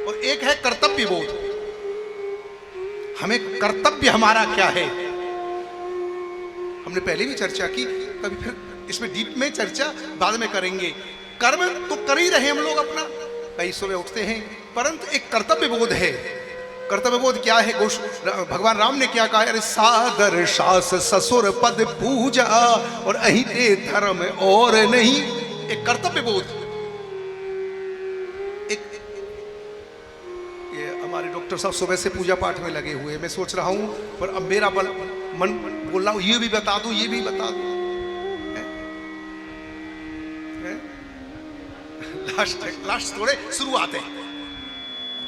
और एक है कर्तव्य बोध, हमें कर्तव्य हमारा क्या है। हमने पहले भी चर्चा की, कभी फिर इसमें डीप में चर्चा बाद में करेंगे। कर्म तो कर ही रहे हम लोग अपना, कई सुबह उठते हैं, परंतु एक कर्तव्य बोध है। कर्तव्य बोध क्या है, भगवान राम ने क्या कहा, अरे सादर शास ससुर पद पूजा और अहिते धर्म और नहीं। एक कर्तव्य बोध। एक ये हमारे डॉक्टर साहब सुबह से पूजा पाठ में लगे हुए, मैं सोच रहा हूं, पर अब मेरा मन बोल रहा हूं ये भी बता दूं, ये भी बता दूं। लास्ट थोड़े शुरुआत है,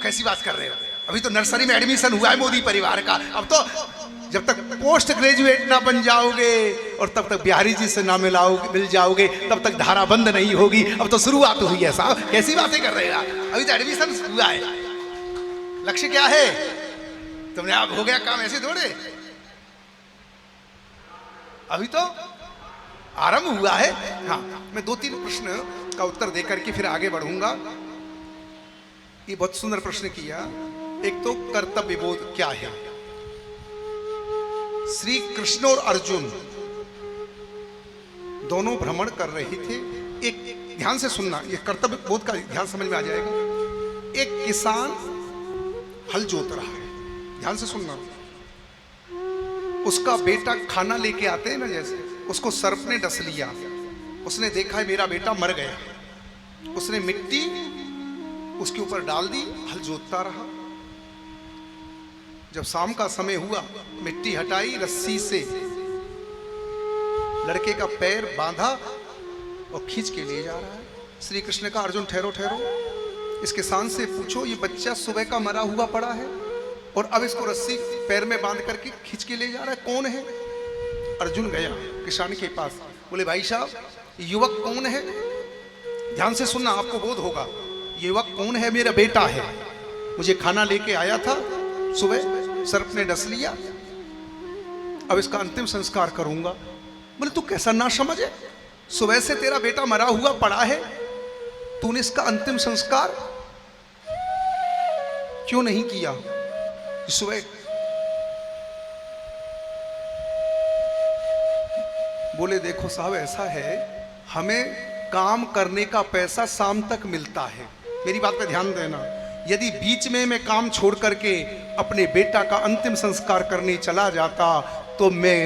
कैसी बात कर रहे हो, अभी तो नर्सरी में एडमिशन हुआ है मोदी परिवार का। अब तो जब तक पोस्ट ग्रेजुएट ना बन जाओगे और तब तक बिहारी जी से ना मिल जाओगे तब तक धारा बंद नहीं होगी। अब तो शुरुआत हुई है साहब, कैसी बातें कर रहे हैं, अभी तो एडमिशन हुआ है। लक्ष्य क्या है, तुमने आप हो गया काम ऐसे थोड़े, अभी तो आरंभ हुआ है। हाँ, मैं 2-3 प्रश्न का उत्तर देकर के फिर आगे बढ़ूंगा। ये बहुत सुंदर प्रश्न किया। एक तो कर्तव्य बोध क्या है। श्री कृष्ण और अर्जुन दोनों भ्रमण कर रहे थे। एक ध्यान से सुनना, ये कर्तव्य बोध का ध्यान समझ में आ जाएगा। एक किसान हल जोत रहा है, ध्यान से सुनना। उसका बेटा खाना लेके आते हैं ना, जैसे उसको सर्प ने डस लिया, उसने देखा है मेरा बेटा मर गया, उसने मिट्टी उसके ऊपर डाल दी, हल जोतता रहा। जब शाम का समय हुआ, मिट्टी हटाई, रस्सी से लड़के का पैर बांधा और खींच के ले जा रहा है। श्री कृष्ण का, अर्जुन ठहरो ठहरो, इस किसान से पूछो ये बच्चा सुबह का मरा हुआ पड़ा है और अब इसको रस्सी पैर में बांध करके खींच के ले जा रहा है, कौन है? अर्जुन गया किसान के पास, बोले भाई साहब युवक कौन है? ध्यान से सुनना, आपको बोध होगा। युवक कौन है? मेरा बेटा है, मुझे खाना लेके आया था, सुबह सर्प ने डस लिया, अब इसका अंतिम संस्कार करूंगा। बोले तू कैसा ना समझ है, सुबह से तेरा बेटा मरा हुआ पड़ा है, तूने इसका अंतिम संस्कार क्यों नहीं किया? सुबह बोले देखो साहब ऐसा है, हमें काम करने का पैसा शाम तक मिलता है, मेरी बात पे ध्यान देना। यदि बीच में मैं काम छोड़ करके अपने बेटा का अंतिम संस्कार करने चला जाता तो मैं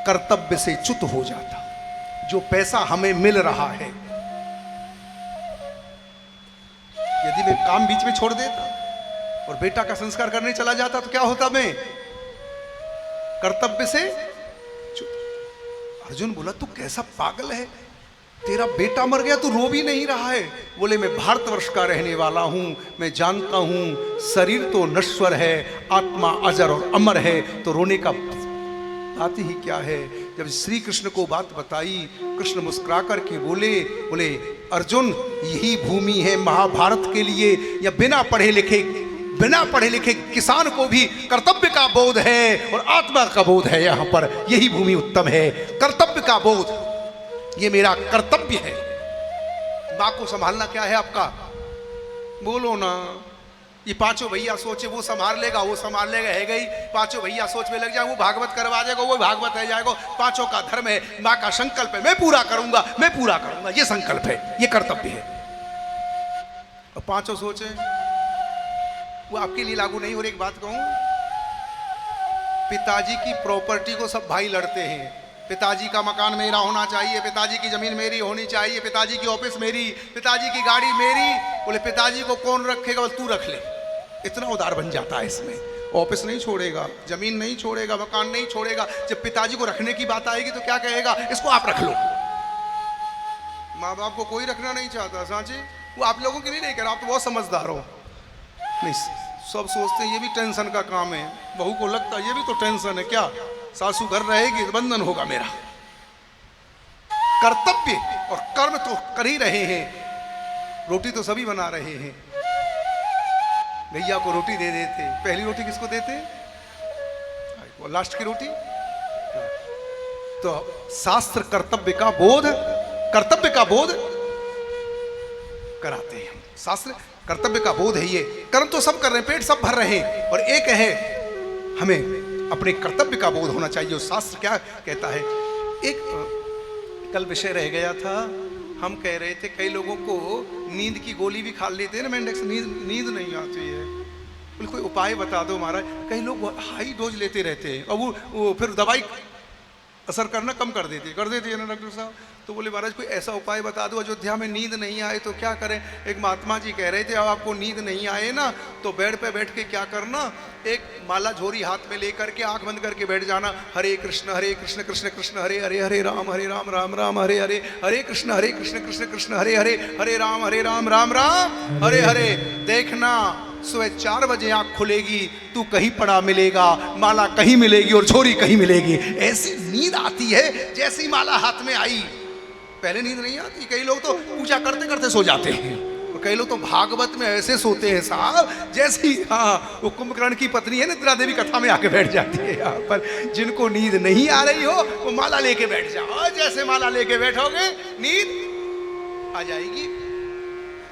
कर्तव्य से च्युत हो जाता, जो पैसा हमें मिल रहा है। यदि मैं काम बीच में छोड़ देता और बेटा का संस्कार करने चला जाता तो क्या होता? मैं कर्तव्य से अर्जुन बोला तू कैसा पागल है, तेरा बेटा मर गया, तू रो भी नहीं रहा है। बोले मैं भारतवर्ष का रहने वाला हूं, मैं जानता हूं शरीर तो नश्वर है, आत्मा अजर और अमर है, तो रोने का बात ही क्या है। जब श्री कृष्ण को बात बताई, कृष्ण मुस्कुरा करके बोले अर्जुन यही भूमि है महाभारत के लिए, या बिना पढ़े लिखे किसान को भी कर्तव्य का बोध है और आत्मा का बोध है। यहाँ पर यही भूमि उत्तम है, कर्तव्य का बोध, ये मेरा कर्तव्य है। माँ को संभालना क्या है आपका, बोलो ना। ये पांचों भैया सोचे वो संभाल लेगा, है गई। पांचों भैया सोच में लग जाए, वो भागवत करवा देगा, वो भागवत रह जाएगा। पांचों का धर्म है, माँ का संकल्प है, मैं पूरा करूंगा, ये संकल्प है, ये कर्तव्य है। और पांचों सोचे, वो आपके लिए लागू नहीं हो रही। एक बात कहूं, पिताजी की प्रॉपर्टी को सब भाई लड़ते हैं। पिताजी का मकान मेरा होना चाहिए, पिताजी की जमीन मेरी होनी चाहिए, पिताजी की ऑफिस मेरी, पिताजी की गाड़ी मेरी। बोले पिताजी को कौन रखेगा, तू रख ले। इतना उदार बन जाता है इसमें। ऑफिस नहीं छोड़ेगा, जमीन नहीं छोड़ेगा, मकान नहीं छोड़ेगा। जब पिताजी को रखने की बात आएगी तो क्या कहेगा, इसको आप रख लो। माँ बाप को कोई रखना नहीं चाहता, सांची। वो आप लोगों के लिए नहीं कह रहा, आप तो बहुत समझदार हो। नहीं, सब सोचते हैं ये भी टेंशन का काम है। बहू को लगता है ये भी तो टेंशन है, क्या सासू घर रहेगी तो बंधन होगा मेरा। कर्तव्य और कर्म तो कर ही रहे हैं, रोटी तो सभी बना रहे हैं। भैया को रोटी दे देते, पहली रोटी किसको देते, लास्ट की रोटी। तो शास्त्र कर्तव्य का बोध कराते हैं। शास्त्र कर्तव्य का बोध है ये। कर्म तो सब कर रहे हैं, पेट सब भर रहे हैं, और एक है हमें अपने कर्तव्य का बोध होना चाहिए। और शास्त्र क्या कहता है। एक कल विषय रह गया था, हम कह रहे थे कई लोगों को नींद की गोली भी खा लेते हैं ना, मेंढक, नींद नहीं आती है। बोले कोई उपाय बता दो महाराज। कई लोग हाई डोज लेते रहते हैं और वो फिर दवाई असर करना कम कर देती है ना डॉक्टर साहब। तो बोले महाराज कोई ऐसा उपाय बता दो, अयोध्या में नींद नहीं आए तो क्या करें। एक महात्मा जी कह रहे थे अब आपको नींद नहीं आए ना तो बेड पे बैठ के क्या करना, एक माला झोरी हाथ में लेकर के आंख बंद करके बैठ जाना। हरे कृष्ण कृष्ण कृष्ण हरे हरे, हरे राम राम राम हरे हरे, हरे कृष्ण कृष्ण कृष्ण हरे हरे, हरे राम राम राम हरे हरे। देखना सुबह 4 बजे आंख खुलेगी, तू कहीं पड़ा मिलेगा, माला कहीं मिलेगी और झोरी कहीं मिलेगी। ऐसी नींद आती है जैसी माला हाथ में आई। पहले नींद नहीं आती। कई लोग तो पूजा करते करते सो जाते हैं, और कई लोग तो भागवत में ऐसे सोते हैं साहब जैसी, हाँ वो कुंभकर्ण की पत्नी है निद्रा देवी कथा में आके बैठ जाती है। यहाँ पर जिनको नींद नहीं आ रही हो वो माला लेके बैठ जाओ, जैसे माला लेके बैठोगे नींद आ जाएगी।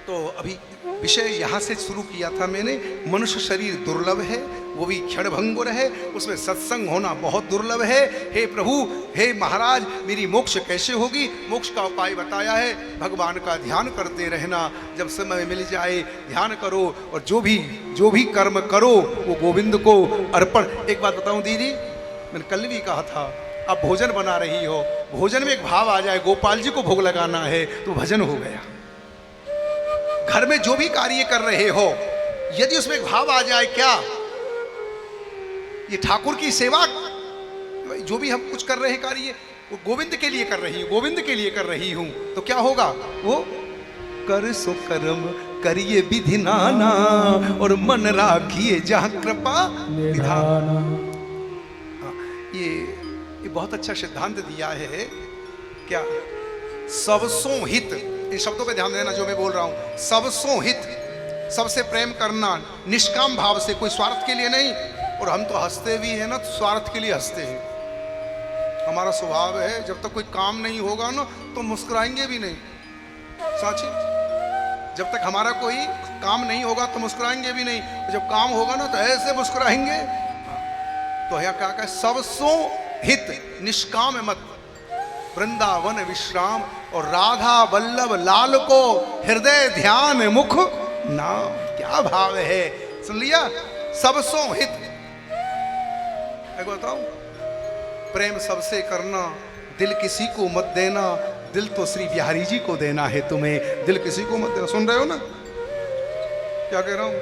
तो अभी विषय यहाँ से शुरू किया था मैंने। मनुष्य शरीर दुर्लभ है, वो भी क्षणभंगुर है, उसमें सत्संग होना बहुत दुर्लभ है। हे प्रभु, हे महाराज, मेरी मोक्ष कैसे होगी। मोक्ष का उपाय बताया है, भगवान का ध्यान करते रहना। जब समय मिल जाए ध्यान करो, और जो भी कर्म करो वो गोविंद को अर्पण। एक बात बताऊं दीदी, मैंने कल भी कहा था, आप भोजन बना रही हो, भोजन में एक भाव आ जाए गोपाल जी को भोग लगाना है तो भजन हो गया। घर में जो भी कार्य कर रहे हो यदि उसमें एक भाव आ जाए, क्या ये ठाकुर की सेवा, जो भी हम कुछ कर रहे हैं कार्य वो गोविंद के लिए कर रही हूँ, गोविंद के लिए कर रही हूँ, तो क्या होगा, वो कर सो कर्म करिए विधि नाना और मन राखिए जहाँ कृपा विधान। ये बहुत अच्छा सिद्धांत दिया है। क्या सबसों हित, इन शब्दों पे ध्यान देना जो मैं बोल रहा हूं। सबसों हित, सबसे प्रेम करना निष्काम भाव से, कोई स्वार्थ के लिए नहीं। और हम तो हंसते भी हैं ना, तो स्वार्थ के लिए हंसते हैं। हमारा स्वभाव है जब तक कोई काम नहीं होगा ना तो मुस्कुराएंगे भी नहीं। साची, जब तक हमारा कोई काम नहीं होगा तो मुस्कुराएंगे भी नहीं, जब काम होगा ना तो ऐसे मुस्कुराएंगे। तो यहाँ क्या कहा, सबसों हित निष्काम मत, वृंदावन विश्राम और राधा वल्लभ लाल को हृदय ध्यान मुख नाम। क्या भाव है, सुन लिया, सबसों हित। एक बताऊं, प्रेम सबसे करना, दिल किसी को मत देना, दिल तो श्री बिहारी जी को देना है तुम्हें, दिल किसी को मत देना। सुन रहे हो ना क्या कह रहा हूं?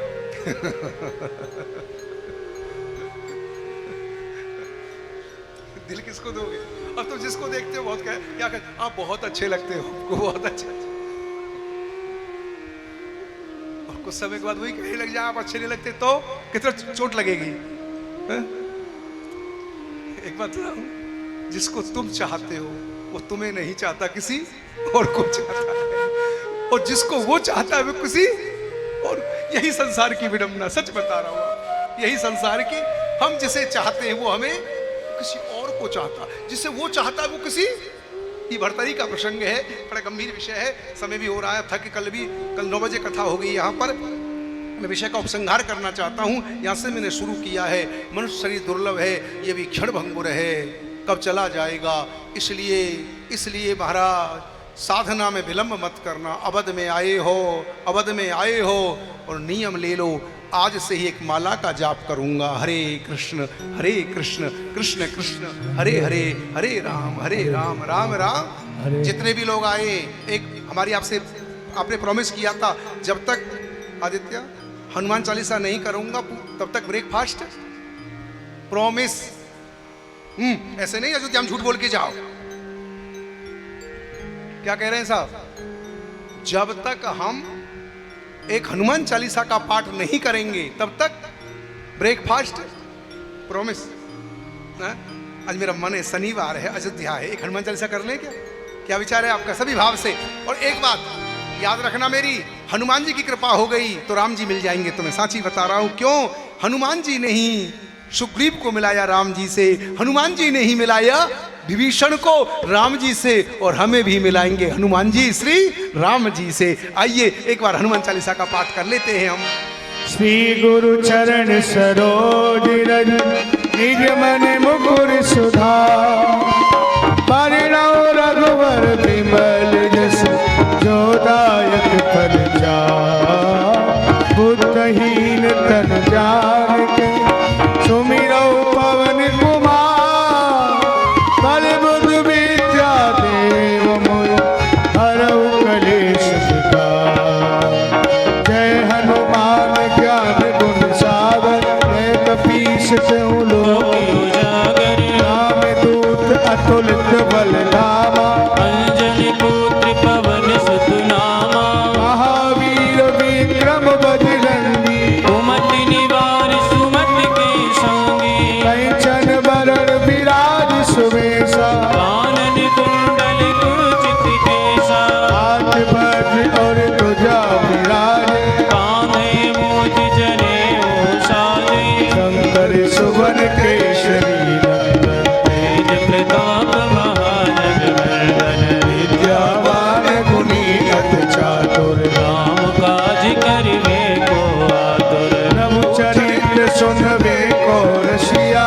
दिल किसको दोगे? अब तुम जिसको देखते हो बहुत क्या कहते, आप बहुत अच्छे लगते हो, आपको बहुत अच्छे, और कुछ समय के बाद वही कहने लग जाए आप अच्छे नहीं लगते, तो कितना चोट लगेगी। हैं? एक बात बताऊं, जिसको तुम चाहते हो वो तुम्हें नहीं चाहता, किसी और को चाहता है, और जिसको वो चाहता है वो किसी और। यही संसार की विडंबना, सच बता रहा हूं, यही संसार की, हम जिसे चाहते हैं वो हमें किसी और को चाहता, जिसे वो चाहता है वो किसी। ये भरतरी का प्रसंग है, बड़ा गंभीर विषय है, समय भी हो रहा है, था कि कल 9 बजे कथा हो गई यहाँ पर। मैं विषय का उपसंहार करना चाहता हूँ, यहाँ से मैंने शुरू किया है। मनुष्य शरीर दुर्लभ है, ये भी क्षण भंगुर है, कब चला जाएगा, इसलिए महाराज साधना में विलंब मत करना। अवध में आए हो और नियम ले लो, आज से ही एक माला का जाप करूंगा, हरे कृष्ण कृष्ण कृष्ण हरे हरे, हरे राम राम राम। जितने भी लोग आए, एक हमारी आपने प्रॉमिस किया था, जब तक आदित्य हनुमान चालीसा नहीं करूंगा तब तक ब्रेकफास्ट, प्रॉमिस। ऐसे नहीं अयोध्या हम झूठ बोल के जाओ। क्या कह रहे हैं साहब? जब तक हम एक हनुमान चालीसा का पाठ नहीं करेंगे तब तक ब्रेकफास्ट, प्रॉमिस। आज मेरा मन है, शनिवार है, अयोध्या है, एक हनुमान चालीसा कर लें क्या विचार है आपका? सभी भाव से। और एक बात याद रखना, मेरी हनुमान जी की कृपा हो गई तो राम जी मिल जाएंगे तुम्हें, साची बता रहा हूं। क्यों? हनुमान जी ने ही सुग्रीव को मिलाया राम जी से, हनुमान जी ने ही मिलाया विभीषण को राम जी से, और हमें भी मिलाएंगे हनुमान जी श्री राम जी से। आइए एक बार हनुमान चालीसा का पाठ कर लेते हैं हम। श्री गुरु चरण सरोज रज निज मन मुकुर सुधार, परिणव रघुवर विमल जस जो दायक फल चार, बुद्धहीन तन जान सुमिरो पवन कुमार, बल बुद्ध विद्या देव मोहि हरऊ कलेश विकार। जय हनुमान ज्ञान गुण सागर, जय कपीस तिहुँ लोक उजागर, राम दूत अतुलित बल धामा, अंजनी पुत्र पवन सुत नामा, महावीर विक्रम बजरंगी, कुमति निवार सुमति के संगी, कंचन बरन विराज सुवेशा, कानन कुंडल कुंचित केसा, हाथ वज्र और ध्वजा विराजे, कांधे मूज जनेऊ साजे, शंकर सुवन केसरी नंदन, तेज प्रताप महाजगवंदन, विद्यावान गुणी अति चातुर, राम काज करिबे को आतुर, प्रभु चरित्र सुनबे को रसिया,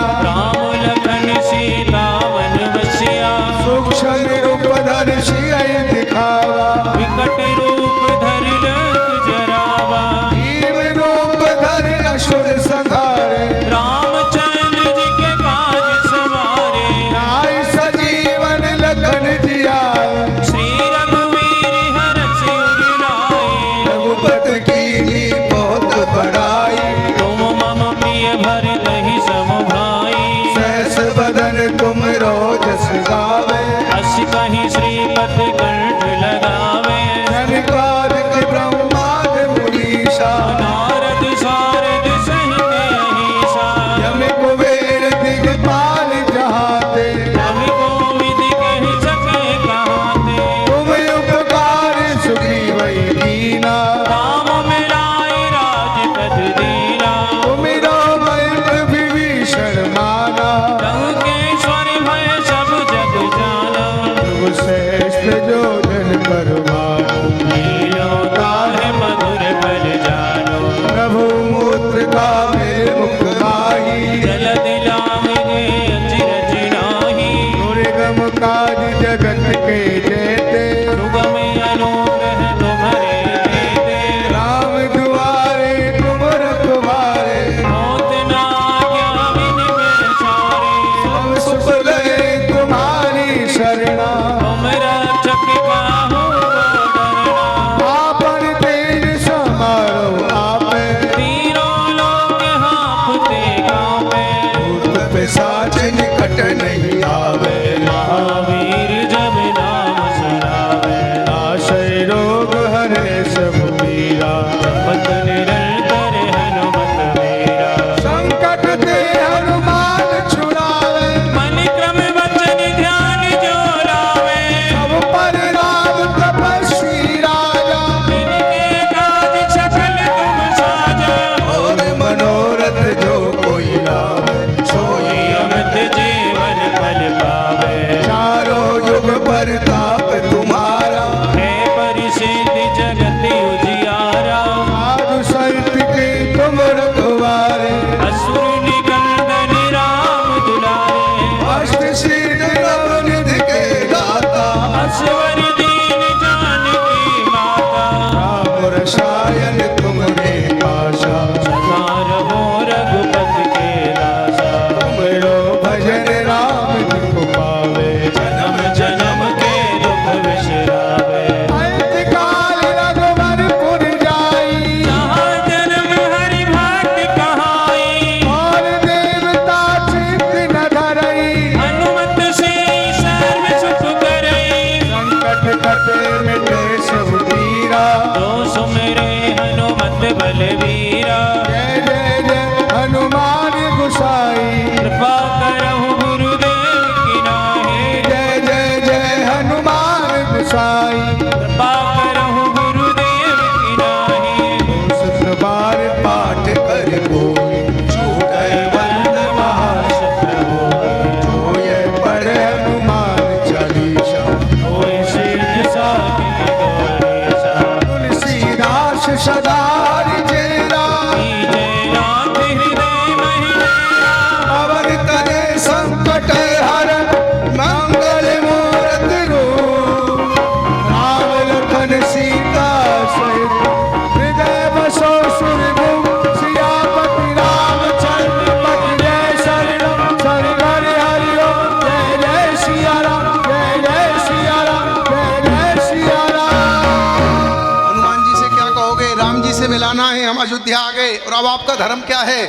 अयोध्या आ गए और अब आपका धर्म क्या है?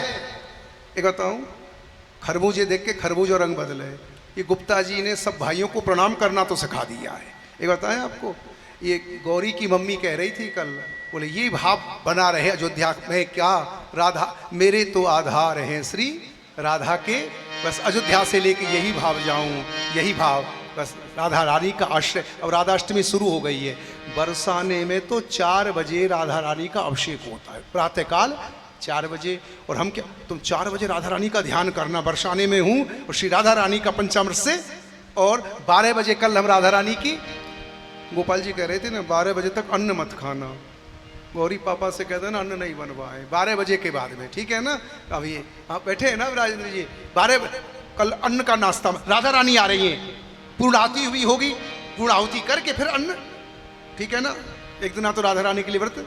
एक बताऊं, खरबूजे देख के खरबूजा रंग बदले। ये गुप्ता जी ने सब भाइयों को प्रणाम करना तो सिखा दिया है। एक बताएं आपको, ये गौरी की मम्मी कह रही थी कल, बोले ये भाव बना रहे अयोध्या में क्या, राधा मेरे तो आधार हैं श्री राधा के, बस अयोध्या से लेके यही भाव जाऊं, यही भाव, बस राधा रानी का आश्रय। अब राधाष्टमी शुरू हो गई है, बरसाने में तो 4 बजे राधा रानी का अभिषेक होता है, प्रातःकाल 4 बजे। और हम क्या, तुम 4 बजे राधा रानी का ध्यान करना, बरसाने में हूँ और श्री राधा रानी का पंचामृत से। और 12 बजे कल हम राधा रानी की, गोपाल जी कह रहे थे ना 12 बजे तक अन्न मत खाना, गौरी पापा से कहते ना अन्न नहीं बनवाए 12 बजे के बाद में, ठीक है ना। अब ये आप बैठे हैं ना राजेंद्र जी, 12 कल अन्न का नाश्ता, राधा रानी आ रही हैं, पूर्णाहुति हुई होगी, पूर्णाहुति करके फिर अन्न, ठीक है ना। एक दिन तो राधा रानी के लिए व्रत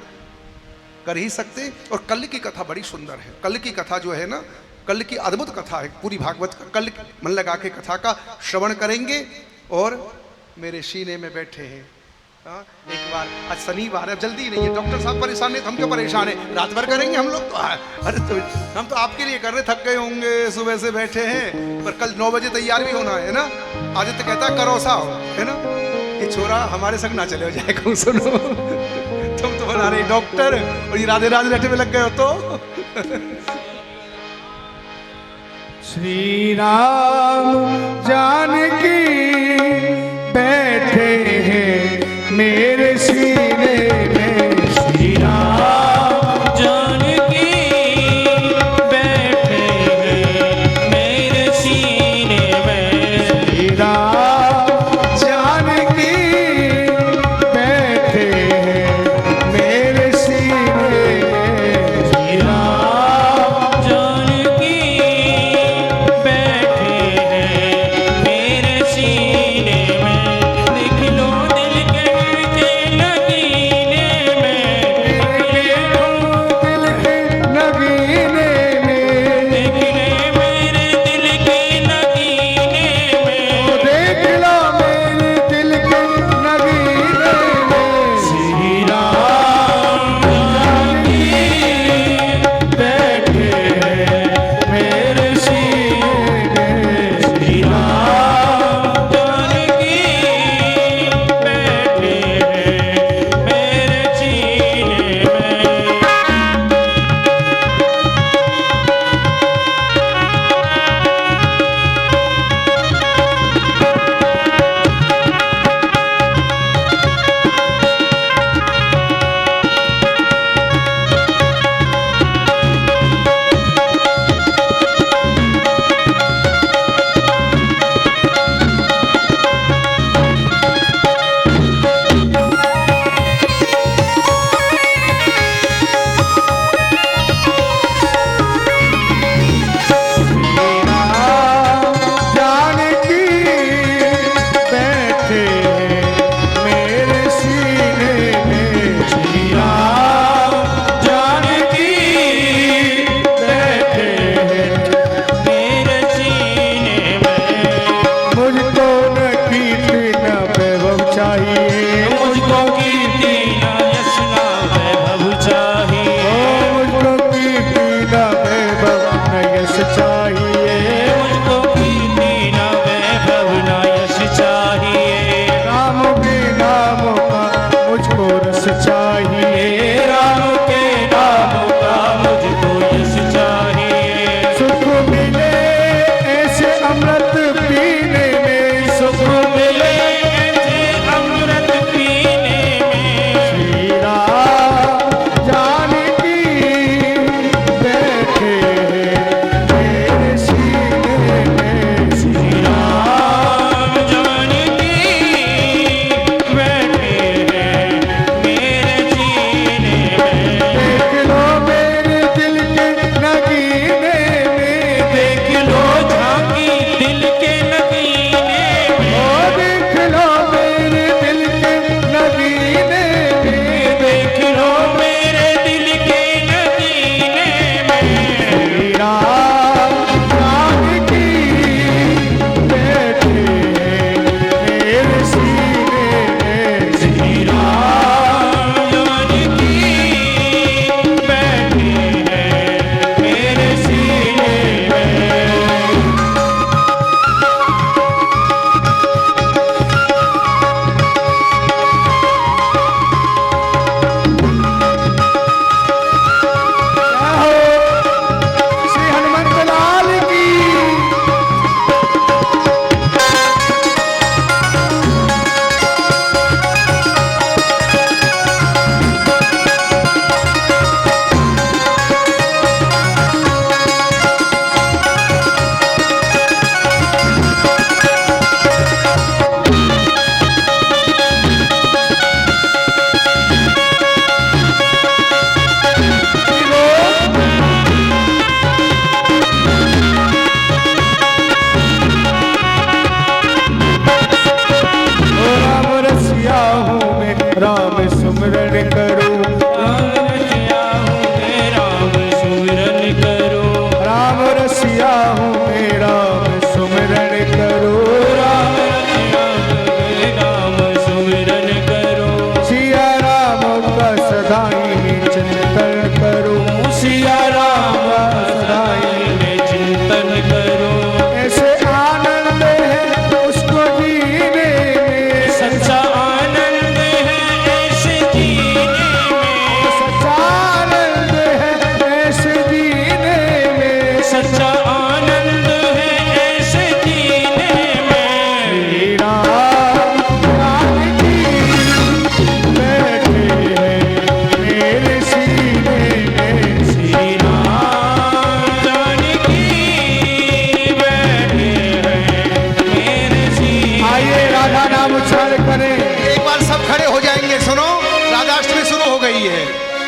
कर ही सकते। और कल की कथा बड़ी सुंदर है, कल की कथा जो है ना, कल की अद्भुत कथा है पूरी भागवत का। कल मन लगा के कथा का श्रवण करेंगे। और मेरे सीने में बैठे हैं, एक बार, आज शनिवार है, जल्दी नहीं है, डॉक्टर साहब परेशान है तो हम क्यों परेशान है, रात भर करेंगे हम लोग तो। अरे तो हम तो आपके लिए कर रहे, थक गए होंगे, सुबह से बैठे हैं, पर कल 9 बजे तैयार भी होना है ना। आदित्य कहता है करो सा है ना, ये छोरा हमारे संग ना चले जाए कहूँ, सुनो तुम तो बना रहे डॉक्टर और ये राधे राधे रटे में लग गए हो तो। श्री राम जानकी बैठे हैं मेरे सीने में, श्री राम जानकी बैठे हैं मेरे सीने में, श्री राम जानकी बैठे हैं मेरे सीने में, श्री राम जानकी बैठे हैं मेरे